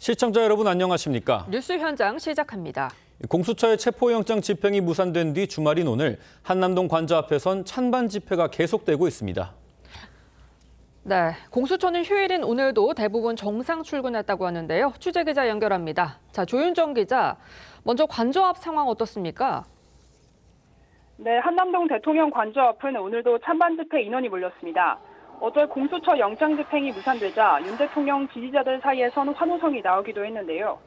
시청자 여러분 안녕하십니까? 뉴스 현장 시작합니다. 공수처의 체포영장 집행이 무산된 뒤 주말인 오늘 한남동 관저 앞에선 찬반 집회가 계속되고 있습니다. 네, 공수처는 휴일인 오늘도 대부분 정상 출근했다고 하는데요. 취재기자 연결합니다. 자, 조윤정 기자, 먼저 관저 앞 상황 어떻습니까? 네, 한남동 대통령 관저 앞은 오늘도 찬반 집회 인원이 몰렸습니다. 어제 공수처 영장 집행이 무산되자 윤 대통령 지지자들 사이에선 환호성이 나오기도 했는데요.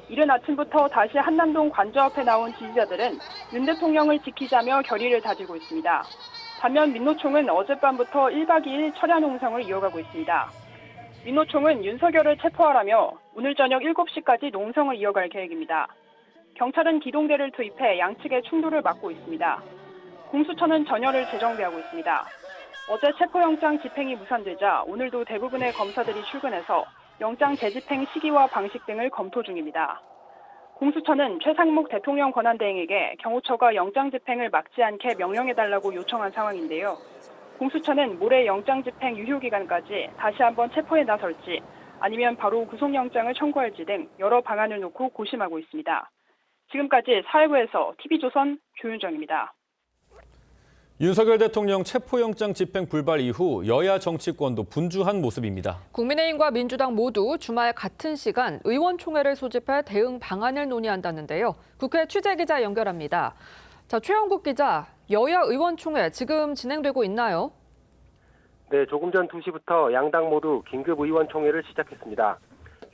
이른 아침부터 다시 한남동 관저 앞에 나온 지지자들은 윤 대통령을 지키자며 결의를 다지고 있습니다. 반면 민노총은 어젯밤부터 1박 2일 철야 농성을 이어가고 있습니다. 민노총은 윤석열을 체포하라며 오늘 저녁 7시까지 농성을 이어갈 계획입니다. 경찰은 기동대를 투입해 양측의 충돌을 막고 있습니다. 공수처는 전열을 재정비하고 있습니다. 어제 체포영장 집행이 무산되자 오늘도 대부분의 검사들이 출근해서 영장 재집행 시기와 방식 등을 검토 중입니다. 공수처는 최상목 대통령 권한대행에게 경호처가 영장 집행을 막지 않게 명령해달라고 요청한 상황인데요. 공수처는 모레 영장 집행 유효기간까지 다시 한번 체포에 나설지 아니면 바로 구속영장을 청구할지 등 여러 방안을 놓고 고심하고 있습니다. 지금까지 사회부에서 TV조선 조윤정입니다. 윤석열 대통령 체포영장 집행 불발 이후 여야 정치권도 분주한 모습입니다. 국민의힘과 민주당 모두 주말 같은 시간 의원총회를 소집해 대응 방안을 논의한다는데요. 국회 취재기자 연결합니다. 자, 최영국 기자, 여야 의원총회 지금 진행되고 있나요? 네, 조금 전 2시부터 양당 모두 긴급 의원총회를 시작했습니다.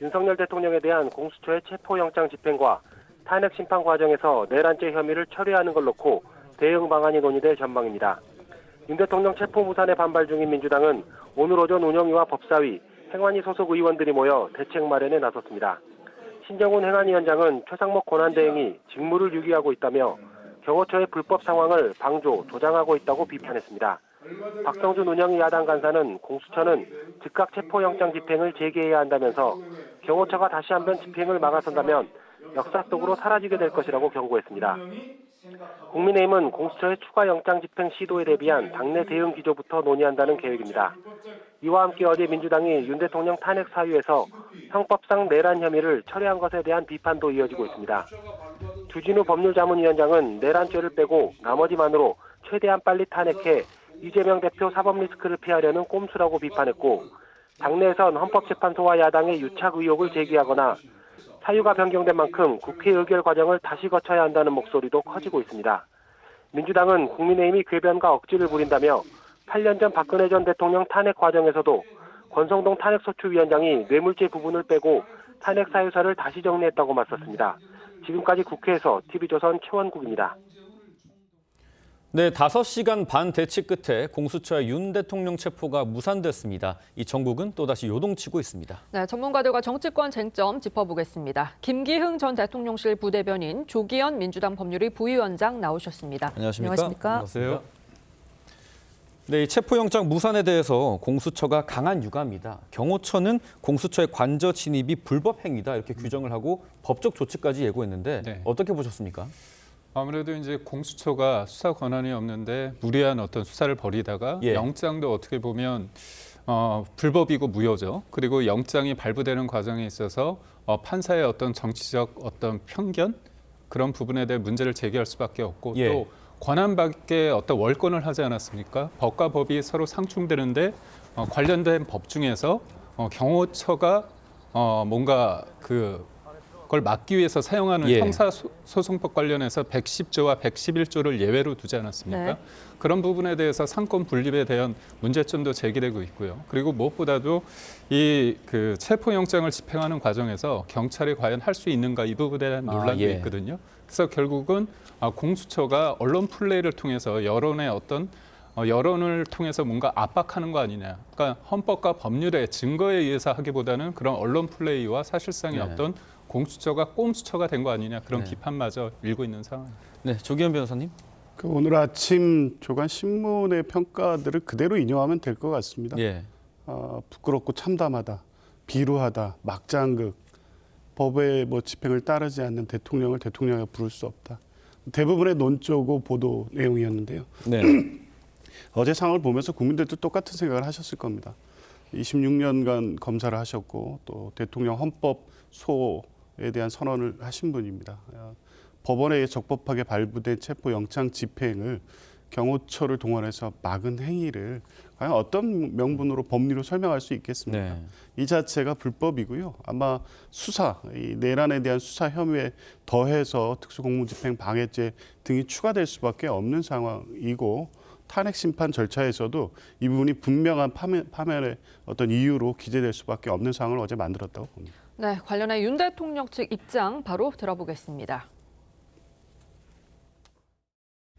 윤석열 대통령에 대한 공수처의 체포영장 집행과 탄핵 심판 과정에서 내란죄 혐의를 처리하는 걸 놓고 대응 방안이 논의될 전망입니다. 윤 대통령 체포 무산에 반발 중인 민주당은 오늘 오전 운영위와 법사위, 행안위 소속 의원들이 모여 대책 마련에 나섰습니다. 신정훈 행안위원장은 최상목 권한대행이 직무를 유기하고 있다며 경호처의 불법 상황을 방조, 조장하고 있다고 비판했습니다. 박성준 운영위 야당 간사는 공수처는 즉각 체포영장 집행을 재개해야 한다면서 경호처가 다시 한번 집행을 막아선다면 역사 속으로 사라지게 될 것이라고 경고했습니다. 국민의힘은 공수처의 추가 영장 집행 시도에 대비한 당내 대응 기조부터 논의한다는 계획입니다. 이와 함께 어제 민주당이 윤 대통령 탄핵 사유에서 형법상 내란 혐의를 철회한 것에 대한 비판도 이어지고 있습니다. 주진우 법률자문위원장은 내란죄를 빼고 나머지만으로 최대한 빨리 탄핵해 이재명 대표 사법 리스크를 피하려는 꼼수라고 비판했고, 당내에선 헌법재판소와 야당의 유착 의혹을 제기하거나 사유가 변경된 만큼 국회 의결 과정을 다시 거쳐야 한다는 목소리도 커지고 있습니다. 민주당은 국민의힘이 궤변과 억지를 부린다며 8년 전 박근혜 전 대통령 탄핵 과정에서도 권성동 탄핵소추위원장이 뇌물죄 부분을 빼고 탄핵 사유서를 다시 정리했다고 맞섰습니다. 지금까지 국회에서 TV조선 최원국입니다. 네, 5시간 반 대치 끝에 공수처의 윤 대통령 체포가 무산됐습니다. 이 정국은 또다시 요동치고 있습니다. 네, 전문가들과 정치권 쟁점 짚어보겠습니다. 김기흥 전 대통령실 부대변인, 조기현 민주당 법률위 부위원장 나오셨습니다. 안녕하십니까? 안녕하세요. 네, 이 체포영장 무산에 대해서 공수처가 강한 유감이다. 경호처는 공수처의 관저 침입이 불법 행위다 이렇게 규정을 하고 법적 조치까지 예고했는데 네. 어떻게 보셨습니까? 아무래도 이제 공수처가 수사 권한이 없는데 무리한 어떤 수사를 벌이다가 영장도 어떻게 보면 불법이고 무효죠. 그리고 영장이 발부되는 과정에 있어서 판사의 어떤 정치적 어떤 편견 그런 부분에 대해 문제를 제기할 수밖에 없고 또 권한 밖에 어떤 월권을 하지 않았습니까? 법과 법이 서로 상충되는데 관련된 법 중에서 경호처가 뭔가 그걸 막기 위해서 사용하는 형사소송법 관련해서 110조와 111조를 예외로 두지 않았습니까? 네. 그런 부분에 대해서 상권 분립에 대한 문제점도 제기되고 있고요. 그리고 무엇보다도 이 체포영장을 집행하는 과정에서 경찰이 과연 할 수 있는가 이 부분에 대한 논란도 있거든요. 그래서 결국은 공수처가 언론 플레이를 통해서 여론을 통해서 뭔가 압박하는 거 아니냐. 그러니까 헌법과 법률의 증거에 의해서 하기보다는 그런 언론 플레이와 사실상의 어떤 공수처가 꼼수처가 된 거 아니냐 그런 비판마저 일고 있는 상황입니다. 네, 조기현 변호사님. 오늘 아침 조간신문의 평가들을 그대로 인용하면 될 것 같습니다. 부끄럽고 참담하다, 비루하다, 막장극, 법의 집행을 따르지 않는 대통령을 대통령이라고 부를 수 없다. 대부분의 논조고 보도 내용이었는데요. 어제 상황을 보면서 국민들도 똑같은 생각을 하셨을 겁니다. 26년간 검사를 하셨고 또 대통령 헌법소에 대한 선언을 하신 분입니다. 법원에 적법하게 발부된 체포영장 집행을 경호처를 동원해서 막은 행위를 과연 어떤 명분으로 법리로 설명할 수 있겠습니까? 네. 이 자체가 불법이고요. 아마 수사, 이 내란에 대한 수사 혐의에 더해서 특수공무집행 방해죄 등이 추가될 수밖에 없는 상황이고 탄핵 심판 절차에서도 이 부분이 분명한 파면의 어떤 이유로 기재될 수밖에 없는 상황을 어제 만들었다고 봅니다. 네, 관련해 윤 대통령 측 입장 바로 들어보겠습니다.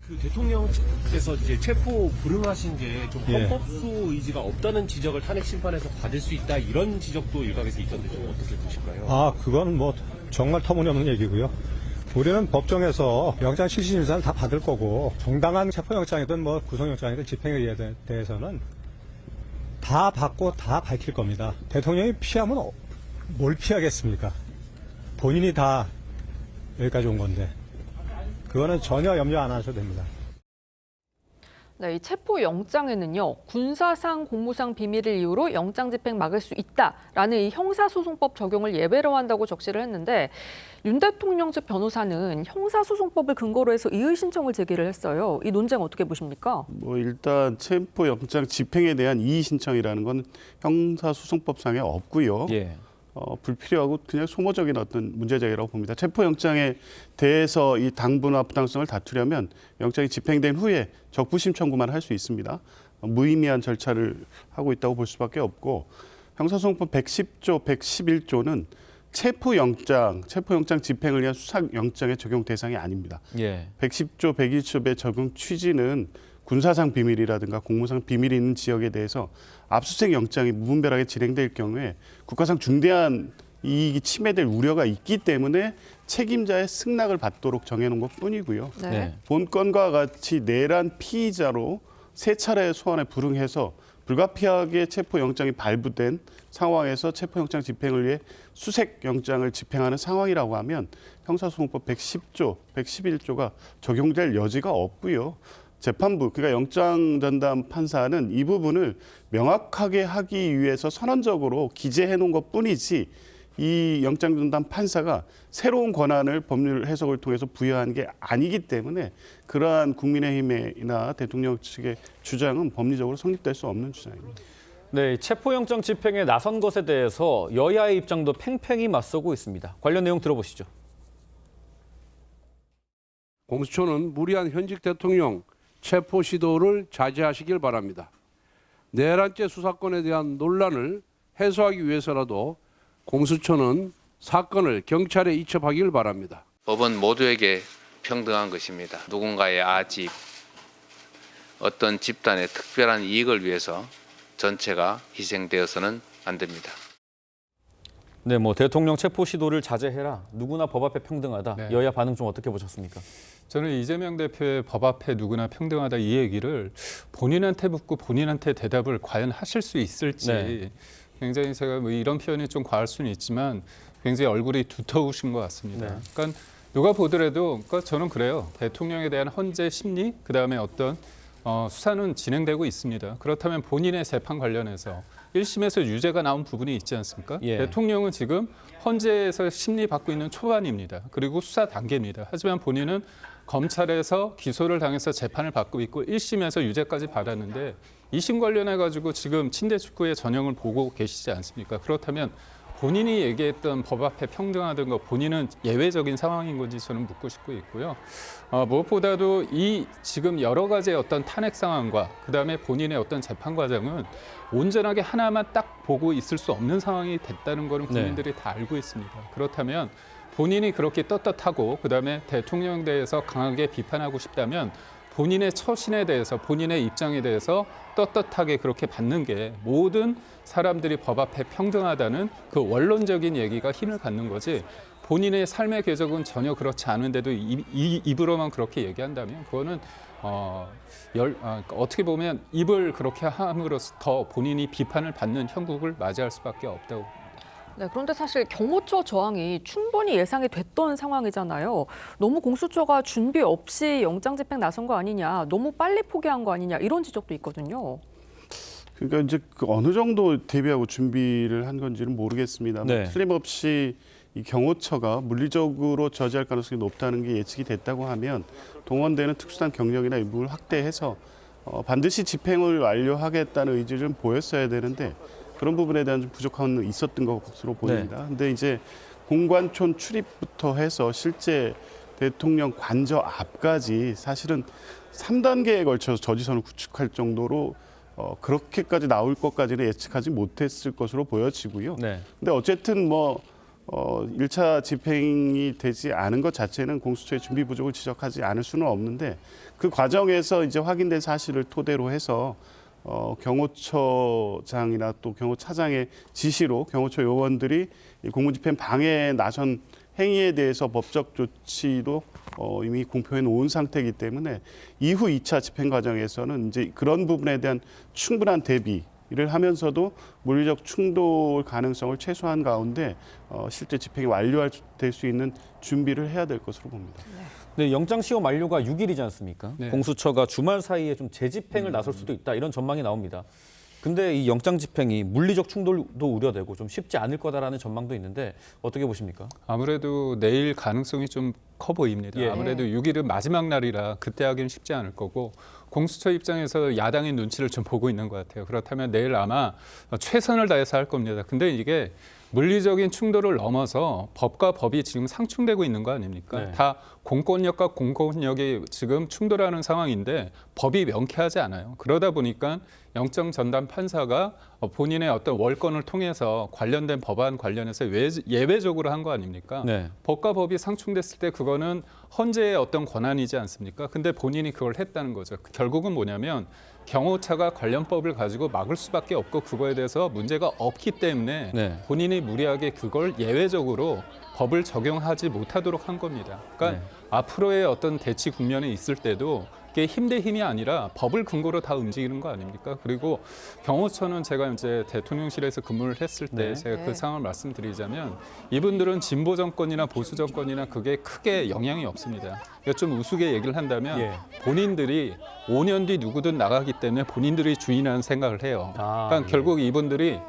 그 대통령께서 이제 체포 불응하신 게 좀 헌법수 의지가 없다는 지적을 탄핵 심판에서 받을 수 있다 이런 지적도 일각에서 있던데 좀 어떻게 보실까요? 그건 뭐 정말 터무니없는 얘기고요. 우리는 법정에서 영장 실질심사를 다 받을 거고 정당한 체포영장이든 뭐 구속영장이든 집행에 대해서는 다 받고 다 밝힐 겁니다. 대통령이 피하면 뭘 피하겠습니까? 본인이 다 여기까지 온 건데 그거는 전혀 염려 안 하셔도 됩니다. 네, 이 체포영장에는요, 군사상, 공무상 비밀을 이유로 영장 집행 막을 수 있다라는 이 형사소송법 적용을 예외로 한다고 적시를 했는데 윤 대통령 측 변호사는 형사소송법을 근거로 해서 이의 신청을 제기를 했어요. 이 논쟁 어떻게 보십니까? 뭐 일단 체포영장 집행에 대한 이의 신청이라는 건 형사소송법상에 없고요. 예. 불필요하고 그냥 소모적인 어떤 문제제기라고 봅니다. 체포영장에 대해서 이 당부나 부당성을 다투려면 영장이 집행된 후에 적부심 청구만 할 수 있습니다. 무의미한 절차를 하고 있다고 볼 수밖에 없고 형사소송법 110조, 111조는 체포영장 집행을 위한 수사영장의 적용 대상이 아닙니다. 예. 110조, 101조의 적용 취지는 군사상 비밀이라든가 공무상 비밀이 있는 지역에 대해서 압수수색 영장이 무분별하게 진행될 경우에 국가상 중대한 이익이 침해될 우려가 있기 때문에 책임자의 승낙을 받도록 정해놓은 것뿐이고요. 네. 본 건과 같이 내란 피의자로 세 차례 소환에 불응해서 불가피하게 체포영장이 발부된 상황에서 체포영장 집행을 위해 수색영장을 집행하는 상황이라고 하면 형사소송법 110조, 111조가 적용될 여지가 없고요. 재판부, 그러니까 영장전담 판사는 이 부분을 명확하게 하기 위해서 선언적으로 기재해 놓은 것뿐이지 이 영장전담 판사가 새로운 권한을 법률 해석을 통해서 부여한 게 아니기 때문에 그러한 국민의힘이나 대통령 측의 주장은 법리적으로 성립될 수 없는 주장입니다. 네, 체포영장 집행에 나선 것에 대해서 여야의 입장도 팽팽히 맞서고 있습니다. 관련 내용 들어보시죠. 공수처는 무리한 현직 대통령 체포 시도를 자제하시길 바랍니다. 내란죄 수사권에 대한 논란을 해소하기 위해서라도 공수처는 사건을 경찰에 이첩하길 바랍니다. 법은 모두에게 평등한 것입니다. 누군가의 아집, 어떤 집단의 특별한 이익을 위해서 전체가 희생되어서는 안 됩니다. 네, 뭐 대통령 체포 시도를 자제해라. 누구나 법 앞에 평등하다. 네. 여야 반응 좀 어떻게 보셨습니까? 저는 이재명 대표의 법 앞에 누구나 평등하다 이 얘기를 본인한테 묻고 본인한테 대답을 과연 하실 수 있을지 네. 굉장히 제가 뭐 이런 표현이 좀 과할 수는 있지만 굉장히 얼굴이 두터우신 것 같습니다. 네. 그러니까 누가 보더라도 그러니까 저는 그래요. 대통령에 대한 헌재 심리 그다음에 어떤 수사는 진행되고 있습니다. 그렇다면 본인의 재판 관련해서 1심에서 유죄가 나온 부분이 있지 않습니까? 예. 대통령은 지금 헌재에서 심리받고 있는 초반입니다. 그리고 수사 단계입니다. 하지만 본인은 검찰에서 기소를 당해서 재판을 받고 있고 1심에서 유죄까지 받았는데 2심 관련해가지고 지금 침대 축구의 전형을 보고 계시지 않습니까? 그렇다면 본인이 얘기했던 법 앞에 평등하던 거 본인은 예외적인 상황인 건지 저는 묻고 싶고 있고요. 무엇보다도 이 지금 여러 가지의 어떤 탄핵 상황과 그다음에 본인의 어떤 재판 과정은 온전하게 하나만 딱 보고 있을 수 없는 상황이 됐다는 거는 국민들이 다 알고 있습니다. 그렇다면 본인이 그렇게 떳떳하고 그다음에 대통령에 대해서 강하게 비판하고 싶다면 본인의 처신에 대해서 본인의 입장에 대해서 떳떳하게 그렇게 받는 게 모든 사람들이 법 앞에 평등하다는 그 원론적인 얘기가 힘을 갖는 거지 본인의 삶의 궤적은 전혀 그렇지 않은데도 입으로만 그렇게 얘기한다면 그거는 어떻게 보면 입을 그렇게 함으로써 더 본인이 비판을 받는 형국을 맞이할 수밖에 없다고 봅니다. 네, 그런데 사실 경호처 저항이 충분히 예상이 됐던 상황이잖아요. 너무 공수처가 준비 없이 영장 집행 나선 거 아니냐, 너무 빨리 포기한 거 아니냐 이런 지적도 있거든요. 그러니까 이제 그 어느 정도 대비하고 준비를 한 건지는 모르겠습니다만 네. 틀림없이 이 경호처가 물리적으로 저지할 가능성이 높다는 게 예측이 됐다고 하면 동원되는 특수단 경력이나 일부를 확대해서 반드시 집행을 완료하겠다는 의지를 좀 보였어야 되는데 그런 부분에 대한 좀 부족함은 있었던 것으로 보입니다. 근데 이제 공관촌 출입부터 해서 실제 대통령 관저 앞까지 사실은 3단계에 걸쳐서 저지선을 구축할 정도로 그렇게까지 나올 것까지는 예측하지 못했을 것으로 보여지고요. 네. 근데 어쨌든 뭐 1차 집행이 되지 않은 것 자체는 공수처의 준비 부족을 지적하지 않을 수는 없는데 그 과정에서 이제 확인된 사실을 토대로 해서 경호처장이나 또 경호차장의 지시로 경호처 요원들이 이 공무집행 방해에 나선 행위에 대해서 법적 조치도 이미 공표해 놓은 상태이기 때문에 이후 2차 집행 과정에서는 이제 그런 부분에 대한 충분한 대비를 하면서도 물리적 충돌 가능성을 최소화한 가운데 실제 집행이 완료될 수 있는 준비를 해야 될 것으로 봅니다. 네, 영장 시효 만료가 6일이지 않습니까? 네. 공수처가 주말 사이에 좀 재집행을 나설 수도 있다 이런 전망이 나옵니다. 근데 이 영장 집행이 물리적 충돌도 우려되고 좀 쉽지 않을 거다라는 전망도 있는데 어떻게 보십니까? 아무래도 내일 가능성이 좀 커 보입니다. 예. 아무래도 6일은 마지막 날이라 그때 하기는 쉽지 않을 거고 공수처 입장에서 야당의 눈치를 좀 보고 있는 것 같아요. 그렇다면 내일 아마 최선을 다해서 할 겁니다. 근데 이게 물리적인 충돌을 넘어서 법과 법이 지금 상충되고 있는 거 아닙니까? 네. 다 공권력과 공권력이 지금 충돌하는 상황인데 법이 명쾌하지 않아요. 그러다 보니까 영장 전담 판사가 본인의 어떤 월권을 통해서 관련된 법안 관련해서 예외적으로 한 거 아닙니까? 네. 법과 법이 상충됐을 때 그거는 헌재의 어떤 권한이지 않습니까? 근데 본인이 그걸 했다는 거죠. 결국은 뭐냐면 경호처가 관련법을 가지고 막을 수밖에 없고 그거에 대해서 문제가 없기 때문에 네. 본인이 무리하게 그걸 예외적으로 법을 적용하지 못하도록 한 겁니다. 그러니까 네. 앞으로의 어떤 대치 국면에 있을 때도 그게 힘 대 힘이 아니라 법을 근거로 다 움직이는 거 아닙니까? 그리고 경호처는 제가 이제 대통령실에서 근무를 했을 때 네. 제가 그 상황을 말씀드리자면 이분들은 진보 정권이나 보수 정권이나 그게 크게 영향이 없습니다. 그러니까 좀 우스개 얘기를 한다면 예. 본인들이 5년 뒤 누구든 나가기 때문에 본인들이 주인하는 생각을 해요. 그러니까 예. 결국 이분들이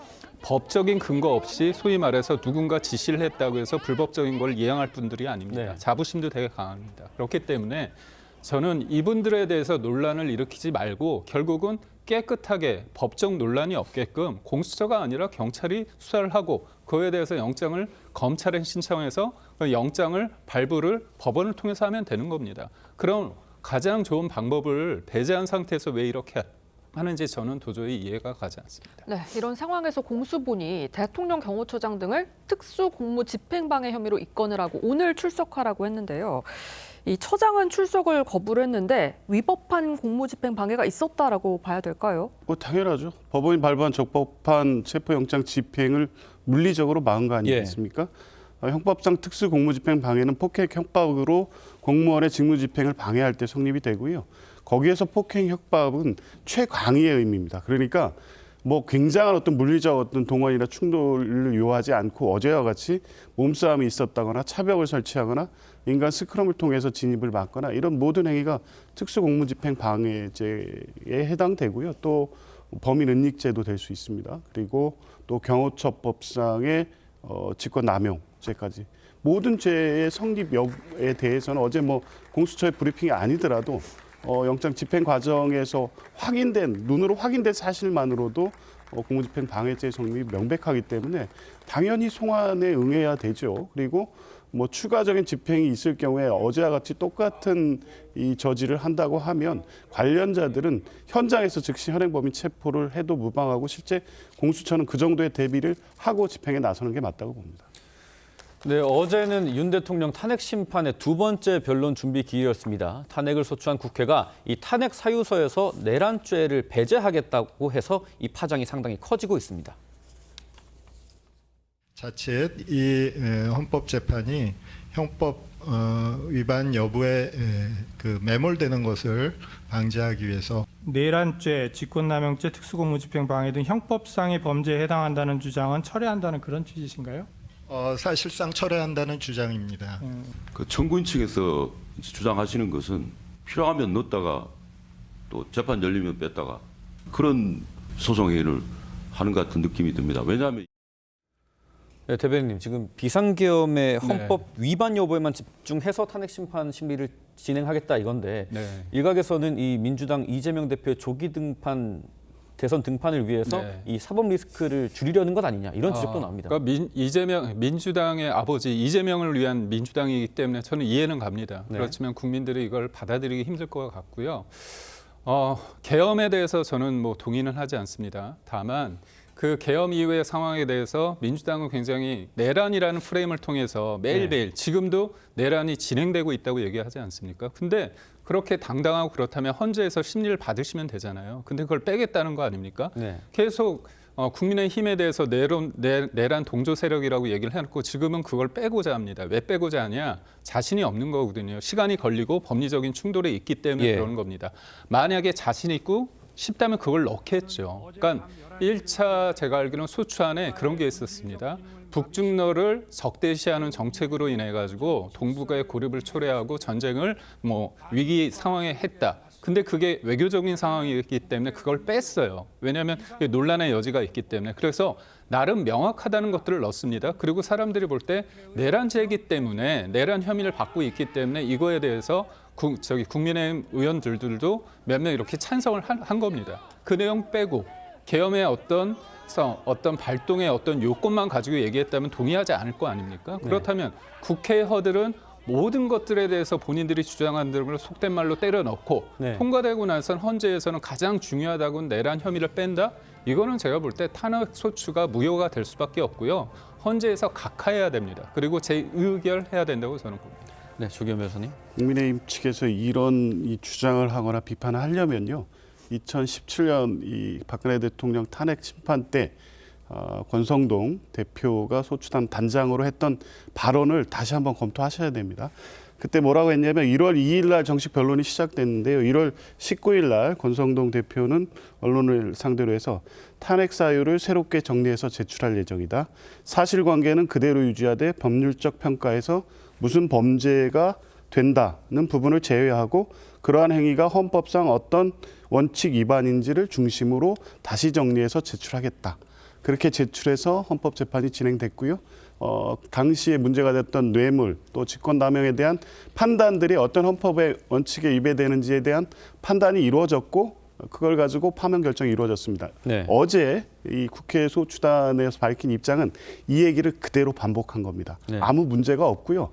법적인 근거 없이 소위 말해서 누군가 지시를 했다고 해서 불법적인 걸 이행할 분들이 아닙니다. 네. 자부심도 되게 강합니다. 그렇기 때문에 저는 이분들에 대해서 논란을 일으키지 말고 결국은 깨끗하게 법적 논란이 없게끔 공수처가 아니라 경찰이 수사를 하고 그에 대해서 영장을 검찰에 신청해서 그 영장을 발부를 법원을 통해서 하면 되는 겁니다. 그럼 가장 좋은 방법을 배제한 상태에서 왜 이렇게 하는지 저는 도저히 이해가 가지 않습니다. 네, 이런 상황에서 공수본이 대통령 경호처장 등을 특수공무집행방해 혐의로 입건을 하고 오늘 출석하라고 했는데요. 이 처장은 출석을 거부를 했는데 위법한 공무집행방해가 있었다라고 봐야 될까요? 당연하죠. 법원이 발부한 적법한 체포영장 집행을 물리적으로 막은 거 아니겠습니까? 형법상 특수공무집행 방해는 폭행 협박으로 공무원의 직무집행을 방해할 때 성립이 되고요. 거기에서 폭행 협박은 최광의의 의미입니다. 그러니까 뭐 굉장한 어떤 물리적 어떤 동원이나 충돌을 요하지 않고 어제와 같이 몸싸움이 있었다거나 차벽을 설치하거나 인간 스크럼을 통해서 진입을 막거나 이런 모든 행위가 특수공무집행 방해죄에 해당되고요. 또 범인 은닉죄도 될 수 있습니다. 그리고 또 경호처법상의 직권남용죄까지 모든 죄의 성립 여부에 대해서는 어제 뭐 공수처의 브리핑이 아니더라도 영장 집행 과정에서 눈으로 확인된 사실만으로도 공무집행 방해죄 성립이 명백하기 때문에 당연히 송환에 응해야 되죠. 그리고 뭐 추가적인 집행이 있을 경우에 어제와 같이 똑같은 이 저지를 한다고 하면 관련자들은 현장에서 즉시 현행범인 체포를 해도 무방하고 실제 공수처는 그 정도의 대비를 하고 집행에 나서는 게 맞다고 봅니다. 네, 어제는 윤 대통령 탄핵 심판의 두 번째 변론 준비 기일이었습니다. 탄핵을 소추한 국회가 이 탄핵 사유서에서 내란죄를 배제하겠다고 해서 이 파장이 상당히 커지고 있습니다. 자칫 이 헌법재판이 형법 위반 여부에 그 매몰되는 것을 방지하기 위해서 내란죄, 직권남용죄, 특수공무집행방해 등 형법상의 범죄에 해당한다는 주장은 철회한다는 그런 취지신가요? 사실상 철회한다는 주장입니다. 그 청구인 측에서 주장하시는 것은 필요하면 넣었다가 또 재판 열리면 뺐다가 그런 소송회의를 하는 것 같은 느낌이 듭니다. 왜냐하면 네, 대변인님 지금 비상계엄의 헌법 위반 여부에만 집중해서 탄핵 심판 심리를 진행하겠다 이건데 일각에서는 이 민주당 이재명 대표의 조기 등판 대선 등판을 위해서 이 사법 리스크를 줄이려는 것 아니냐 이런 지적도 나옵니다. 그러니까 민주당의 아버지 이재명을 위한 민주당이기 때문에 저는 이해는 갑니다. 그렇지만 국민들이 이걸 받아들이기 힘들 것 같고요. 계엄에 대해서 저는 뭐 동의는 하지 않습니다. 다만 그 계엄 이후의 상황에 대해서 민주당은 굉장히 내란이라는 프레임을 통해서 매일매일 지금도 내란이 진행되고 있다고 얘기하지 않습니까? 근데 그렇게 당당하고 그렇다면 헌재에서 심리를 받으시면 되잖아요. 근데 그걸 빼겠다는 거 아닙니까? 계속 국민의힘에 대해서 내란 동조 세력이라고 얘기를 해놓고 지금은 그걸 빼고자 합니다. 왜 빼고자 하냐? 자신이 없는 거거든요. 시간이 걸리고 법리적인 충돌이 있기 때문에 그러는 겁니다. 만약에 자신 있고 싶다면 그걸 넣겠죠. 그러니까 1차 제가 알기로는 소추안에 그런 게 있었습니다. 북중러를 적대시하는 정책으로 인해 가지고 동북아의 고립을 초래하고 전쟁을 위기 상황에 했다. 근데 그게 외교적인 상황이기 때문에 그걸 뺐어요. 왜냐하면 논란의 여지가 있기 때문에. 그래서 나름 명확하다는 것들을 넣습니다. 그리고 사람들이 볼 때 내란죄이기 때문에 내란 혐의를 받고 있기 때문에 이거에 대해서 국민의힘 의원들도 몇 명 이렇게 찬성을 한 겁니다. 그 내용 빼고 계엄의 어떤 발동의 어떤 요건만 가지고 얘기했다면 동의하지 않을 거 아닙니까? 그렇다면 국회의원들은 모든 것들에 대해서 본인들이 주장한 대로 속된 말로 때려 넣고 통과되고 나선 헌재에서는 가장 중요하다고는 내란 혐의를 뺀다? 이거는 제가 볼 때 탄핵 소추가 무효가 될 수밖에 없고요. 헌재에서 각하해야 됩니다. 그리고 재의결해야 된다고 저는 봅니다. 네, 조기현 변호사님. 국민의힘 측에서 이런 이 주장을 하거나 비판을 하려면요. 2017년 이 박근혜 대통령 탄핵 심판 때 권성동 대표가 소추단 단장으로 했던 발언을 다시 한번 검토하셔야 됩니다. 그때 뭐라고 했냐면 1월 2일 날 정식 변론이 시작됐는데요. 1월 19일 날 권성동 대표는 언론을 상대로 해서 탄핵 사유를 새롭게 정리해서 제출할 예정이다. 사실관계는 그대로 유지하되 법률적 평가에서 무슨 범죄가 된다는 부분을 제외하고 그러한 행위가 헌법상 어떤 원칙 위반인지를 중심으로 다시 정리해서 제출하겠다. 그렇게 제출해서 헌법재판이 진행됐고요. 당시에 문제가 됐던 뇌물 또 직권남용에 대한 판단들이 어떤 헌법의 원칙에 위배되는지에 대한 판단이 이루어졌고 그걸 가지고 파면 결정이 이루어졌습니다. 어제 이 국회 소추단에서 밝힌 입장은 이 얘기를 그대로 반복한 겁니다. 아무 문제가 없고요.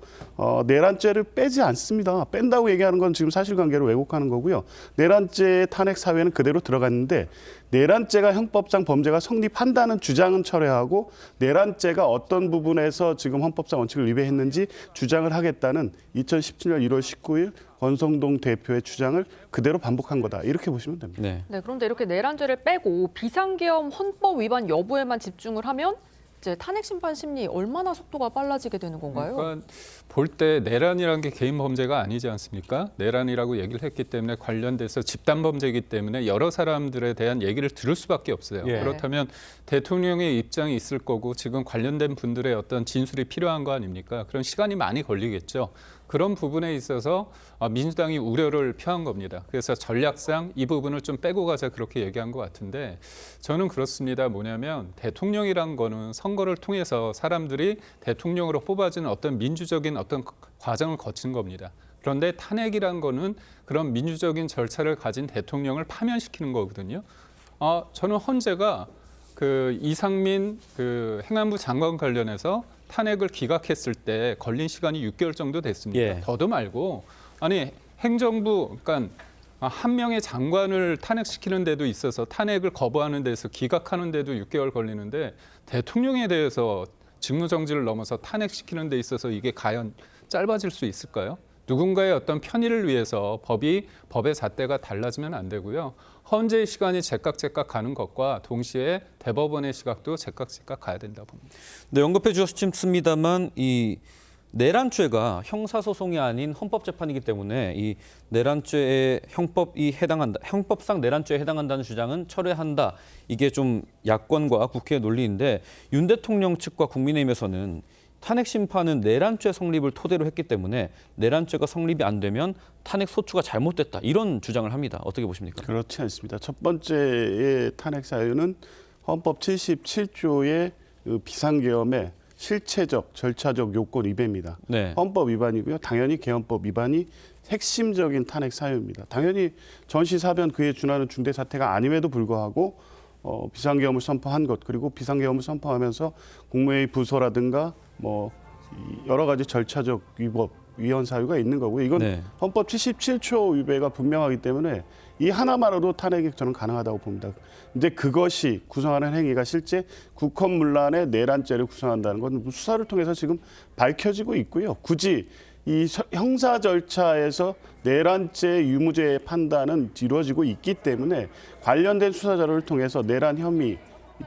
내란죄를 빼지 않습니다. 뺀다고 얘기하는 건 지금 사실관계를 왜곡하는 거고요. 내란죄 탄핵 사유에는 그대로 들어갔는데 내란죄가 형법상 범죄가 성립한다는 주장은 철회하고 내란죄가 어떤 부분에서 지금 헌법상 원칙을 위배했는지 주장을 하겠다는 2017년 1월 19일 권성동 대표의 주장을 그대로 반복한 거다. 이렇게 보시면 됩니다. 네, 그런데 이렇게 내란죄를 빼고 비상계엄 헌법 위반 여부에만 집중을 하면 이제 탄핵 심판 심리 얼마나 속도가 빨라지게 되는 건가요? 그러니까 볼 때 내란이라는 게 개인 범죄가 아니지 않습니까? 내란이라고 얘기를 했기 때문에 관련돼서 집단 범죄이기 때문에 여러 사람들에 대한 얘기를 들을 수밖에 없어요. 그렇다면 대통령의 입장이 있을 거고 지금 관련된 분들의 어떤 진술이 필요한 거 아닙니까? 그런 시간이 많이 걸리겠죠. 그런 부분에 있어서 민주당이 우려를 표한 겁니다. 그래서 전략상 이 부분을 좀 빼고 가자 그렇게 얘기한 것 같은데 저는 그렇습니다. 뭐냐면 대통령이란 거는 선거를 통해서 사람들이 대통령으로 뽑아지는 어떤 민주적인 어떤 과정을 거친 겁니다. 그런데 탄핵이란 거는 그런 민주적인 절차를 가진 대통령을 파면시키는 거거든요. 저는 헌재가 그 이상민 그 행안부 장관 관련해서 탄핵을 기각했을 때 걸린 시간이 6개월 정도 됐습니다. 더도 말고 아니 행정부 그러니까 한 명의 장관을 탄핵시키는 데도 있어서 탄핵을 거부하는 데서 기각하는 데도 6개월 걸리는데 대통령에 대해서 직무정지를 넘어서 탄핵시키는 데 있어서 이게 과연 짧아질 수 있을까요? 누군가의 어떤 편의를 위해서 법의 잣대가 달라지면 안 되고요. 헌재의 시간이 제깍제깍 가는 것과 동시에 대법원의 시각도 제깍제깍 가야 된다 봅니다. 네, 언급해 주셨습니다만 이 내란죄가 형사소송이 아닌 헌법재판이기 때문에 이 내란죄에 형법상 내란죄에 해당한다는 주장은 철회한다. 이게 좀 야권과 국회의 논리인데 윤 대통령 측과 국민의힘에서는 탄핵 심판은 내란죄 성립을 토대로 했기 때문에 내란죄가 성립이 안 되면 탄핵 소추가 잘못됐다 이런 주장을 합니다. 어떻게 보십니까? 그렇지 않습니다. 첫 번째의 탄핵 사유는 헌법 77조의 비상계엄의 실체적, 절차적 요건 위배입니다. 네. 헌법 위반이고요. 당연히 개헌법 위반이 핵심적인 탄핵 사유입니다. 당연히 전시사변 그에 준하는 중대 사태가 아님에도 불구하고 비상계엄을 선포한 것, 그리고 비상계엄을 선포하면서 국무회의 부서라든가 뭐 여러 가지 절차적 위헌 사유가 있는 거고요. 이건 네. 헌법 77조 위배가 분명하기 때문에 이 하나만으로도 탄핵이 저는 가능하다고 봅니다. 근데 그것이 구성하는 행위가 실제 국헌문란의 내란죄를 구성한다는 건 수사를 통해서 지금 밝혀지고 있고요. 굳이 이 형사 절차에서 내란죄 유무죄의 판단은 이루어지고 있기 때문에 관련된 수사 자료를 통해서 내란 혐의,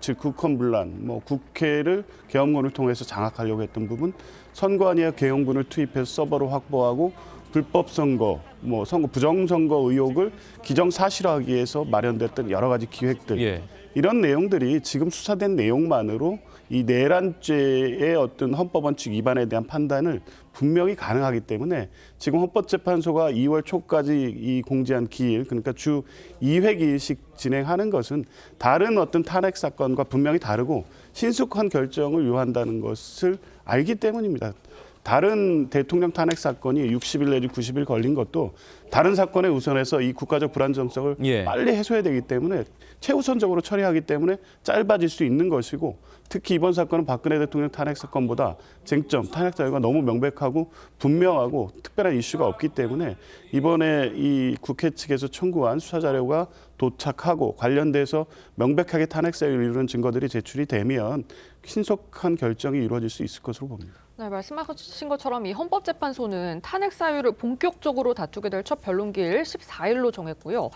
즉 국헌문란, 국회를 계엄군을 통해서 장악하려고 했던 부분, 선관위와 계엄군을 투입해서 서버로 확보하고 불법 선거, 선거 부정선거 의혹을 기정사실화하기 위해서 마련됐던 여러 가지 기획들, 예. 이런 내용들이 지금 수사된 내용만으로 이 내란죄의 어떤 헌법원칙 위반에 대한 판단을 분명히 가능하기 때문에 지금 헌법재판소가 2월 초까지 이 공지한 기일, 그러니까 주 2회 기일씩 진행하는 것은 다른 어떤 탄핵 사건과 분명히 다르고 신속한 결정을 요한다는 것을 알기 때문입니다. 다른 대통령 탄핵 사건이 60일 내지 90일 걸린 것도 다른 사건에 우선해서 이 국가적 불안정성을 빨리 해소해야 되기 때문에 최우선적으로 처리하기 때문에 짧아질 수 있는 것이고, 특히 이번 사건은 박근혜 대통령 탄핵 사건보다 쟁점, 탄핵 자유가 너무 명백하고 분명하고 특별한 이슈가 없기 때문에 이번에 이 국회 측에서 청구한 수사 자료가 도착하고 관련돼서 명백하게 탄핵 사유를 이루는 증거들이 제출이 되면 신속한 결정이 이루어질 수 있을 것으로 봅니다. 네, 말씀하신 것처럼 이 헌법재판소는 탄핵 사유를 본격적으로 다투게 될 첫 변론기일 14일로 정했고요.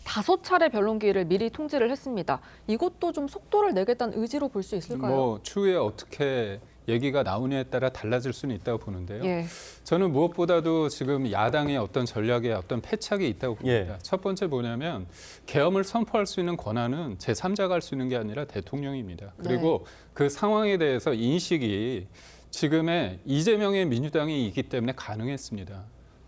5차례 변론기일을 미리 통지를 했습니다. 이것도 좀 속도를 내겠다는 의지로 볼 수 있을까요? 추후에 어떻게 얘기가 나오냐에 따라 달라질 수는 있다고 보는데요. 예. 저는 무엇보다도 지금 야당의 어떤 전략에 어떤 패착이 있다고 봅니다. 첫 번째 뭐냐면 계엄을 선포할 수 있는 권한은 제3자가 할 수 있는 게 아니라 대통령입니다. 그리고 그 상황에 대해서 인식이 지금의 이재명의 민주당이 있기 때문에 가능했습니다.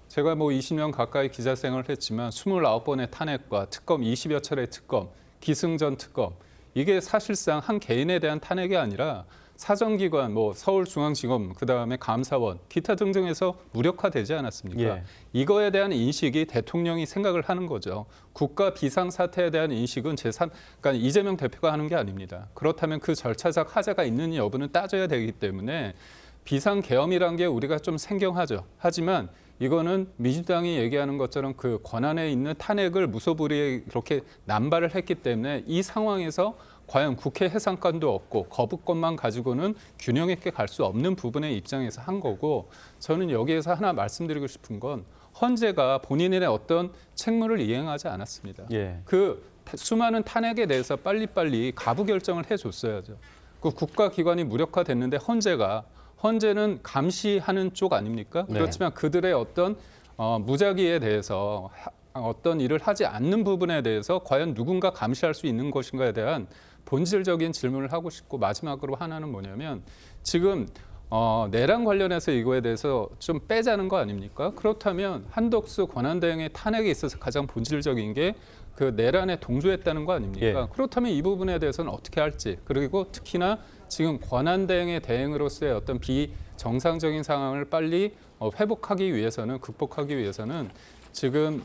제가 20년 가까이 기자 생활을 했지만 29번의 탄핵과 특검 20여 차례 특검, 기승전 특검, 이게 사실상 한 개인에 대한 탄핵이 아니라 사정기관, 서울중앙지검, 그다음에 감사원, 기타 등등에서 무력화되지 않았습니까? 이거에 대한 인식이 대통령이 생각을 하는 거죠. 국가 비상사태에 대한 인식은 그러니까 이재명 대표가 하는 게 아닙니다. 그렇다면 그 절차적 하자가 있는 여부는 따져야 되기 때문에 비상계엄이란 게 우리가 좀 생경하죠. 하지만 이거는 민주당이 얘기하는 것처럼 그 권한에 있는 탄핵을 무소불위에 그렇게 남발을 했기 때문에 이 상황에서 과연 국회 해산권도 없고 거부권만 가지고는 균형 있게 갈 수 없는 부분의 입장에서 한 거고, 저는 여기에서 하나 말씀드리고 싶은 건 헌재가 본인의 어떤 책무를 이행하지 않았습니다. 그 수많은 탄핵에 대해서 빨리빨리 가부 결정을 해줬어야죠. 그 국가기관이 무력화됐는데 헌재는 감시하는 쪽 아닙니까? 그렇지만 그들의 어떤 무작위에 대해서 어떤 일을 하지 않는 부분에 대해서 과연 누군가 감시할 수 있는 것인가에 대한 본질적인 질문을 하고 싶고, 마지막으로 하나는 뭐냐면 지금 내란 관련해서 이거에 대해서 좀 빼자는 거 아닙니까? 그렇다면 한덕수 권한대행의 탄핵에 있어서 가장 본질적인 게 그 내란에 동조했다는 거 아닙니까? 그렇다면 이 부분에 대해서는 어떻게 할지, 그리고 특히나 지금 권한대행의 대행으로서의 어떤 비정상적인 상황을 빨리 회복하기 위해서는, 극복하기 위해서는 지금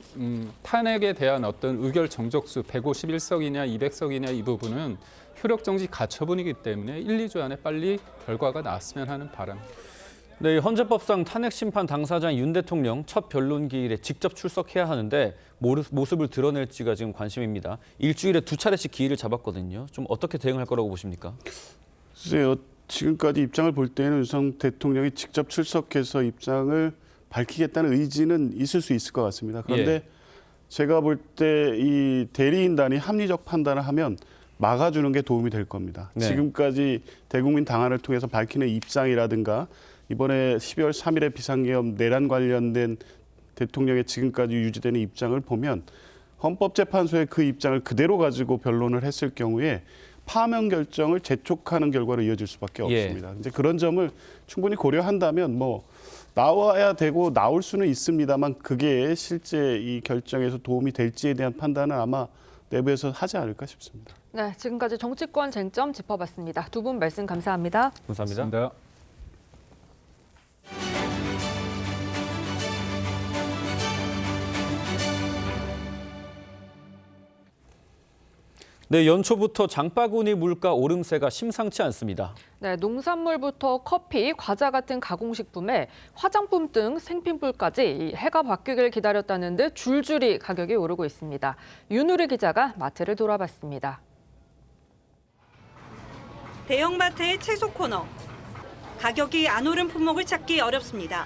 탄핵에 대한 어떤 의결 정족수 151석이냐 200석이냐 이 부분은 효력정지 가처분이기 때문에 1, 2주 안에 빨리 결과가 나왔으면 하는 바람입니다. 네, 헌재법상 탄핵 심판 당사자인 윤 대통령 첫 변론기일에 직접 출석해야 하는데 모습을 드러낼지가 지금 관심입니다. 일주일에 2차례씩 기일을 잡았거든요. 좀 어떻게 대응할 거라고 보십니까? 글쎄요, 지금까지 입장을 볼 때는 윤석열 대통령이 직접 출석해서 입장을 밝히겠다는 의지는 있을 수 있을 것 같습니다. 그런데 제가 볼 때 이 대리인단이 합리적 판단을 하면 막아주는 게 도움이 될 겁니다. 지금까지 대국민 당원을 통해서 밝히는 입장이라든가 이번에 12월 3일에 비상계엄 내란 관련된 대통령의 지금까지 유지되는 입장을 보면 헌법재판소의 그 입장을 그대로 가지고 변론을 했을 경우에 파면 결정을 재촉하는 결과로 이어질 수밖에 예. 없습니다. 이제 그런 점을 충분히 고려한다면 뭐 나와야 되고 나올 수는 있습니다만 그게 실제 이 결정에서 도움이 될지에 대한 판단은 아마 내부에서 하지 않을까 싶습니다. 네, 지금까지 정치권 쟁점 짚어봤습니다. 두 분 말씀 감사합니다. 감사합니다. 네, 연초부터 장바구니 물가 오름세가 심상치 않습니다. 네, 농산물부터 커피, 과자 같은 가공식품에 화장품 등 생필품까지 해가 바뀌길 기다렸다는 듯 줄줄이 가격이 오르고 있습니다. 윤우리 기자가 마트를 돌아봤습니다. 대형마트의 채소 코너. 가격이 안 오른 품목을 찾기 어렵습니다.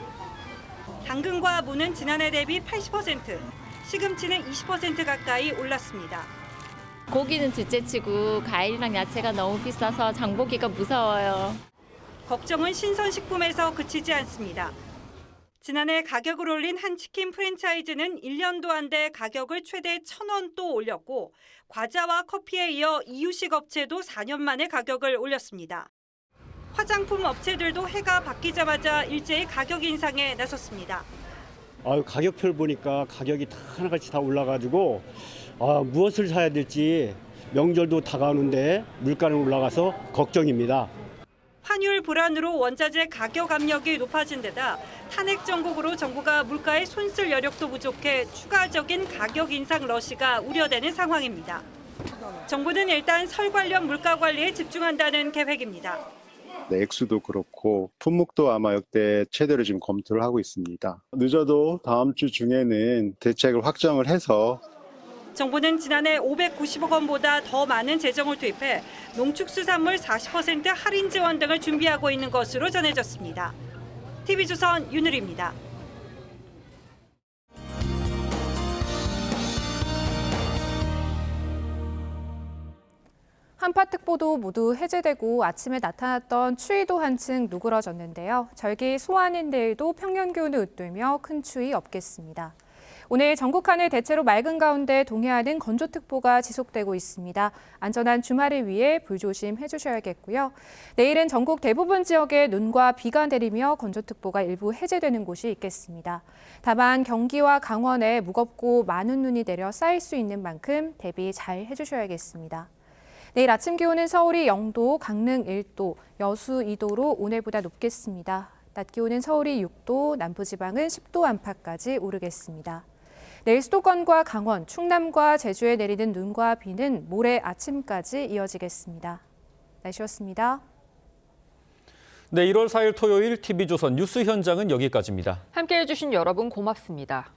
당근과 무는 지난해 대비 80%, 시금치는 20% 가까이 올랐습니다. 고기는 둘째치고 과일이랑 야채가 너무 비싸서 장보기가 무서워요. 걱정은 신선식품에서 그치지 않습니다. 지난해 가격을 올린 한 치킨 프랜차이즈는 1년도 안 돼 가격을 최대 1,000원 또 올렸고 과자와 커피에 이어 이유식 업체도 4년 만에 가격을 올렸습니다. 화장품 업체들도 해가 바뀌자마자 일제히 가격 인상에 나섰습니다. 가격표를 보니까 가격이 다 하나같이 다 올라가지고 무엇을 사야 될지 명절도 다가오는데 물가는 올라가서 걱정입니다. 환율 불안으로 원자재 가격 압력이 높아진 데다 탄핵 정국으로 정부가 물가에 손쓸 여력도 부족해 추가적인 가격 인상 러시가 우려되는 상황입니다. 정부는 일단 설 관련 물가 관리에 집중한다는 계획입니다. 네, 액수도 그렇고 품목도 아마 역대 최대로 지금 검토를 하고 있습니다. 늦어도 다음 주 중에는 대책을 확정을 해서 정부는 지난해 590억 원보다 더 많은 재정을 투입해 농축수산물 40% 할인 지원 등을 준비하고 있는 것으로 전해졌습니다. TV조선 윤우리입니다. 한파특보도 모두 해제되고 아침에 나타났던 추위도 한층 누그러졌는데요. 절기 소환인 내일도 평년 기온을 웃돌며 큰 추위 없겠습니다. 오늘 전국 하늘 대체로 맑은 가운데 동해안은 건조특보가 지속되고 있습니다. 안전한 주말을 위해 불조심해 주셔야겠고요. 내일은 전국 대부분 지역에 눈과 비가 내리며 건조특보가 일부 해제되는 곳이 있겠습니다. 다만 경기와 강원에 무겁고 많은 눈이 내려 쌓일 수 있는 만큼 대비 잘 해주셔야겠습니다. 내일 아침 기온은 서울이 0도, 강릉 1도, 여수 2도로 오늘보다 높겠습니다. 낮 기온은 서울이 6도, 남부지방은 10도 안팎까지 오르겠습니다. 내일 수도권과 강원, 충남과 제주에 내리는 눈과 비는 모레 아침까지 이어지겠습니다. 날씨였습니다. 네, 1월 4일 토요일 TV조선 뉴스 현장은 여기까지입니다. 함께해 주신 여러분 고맙습니다.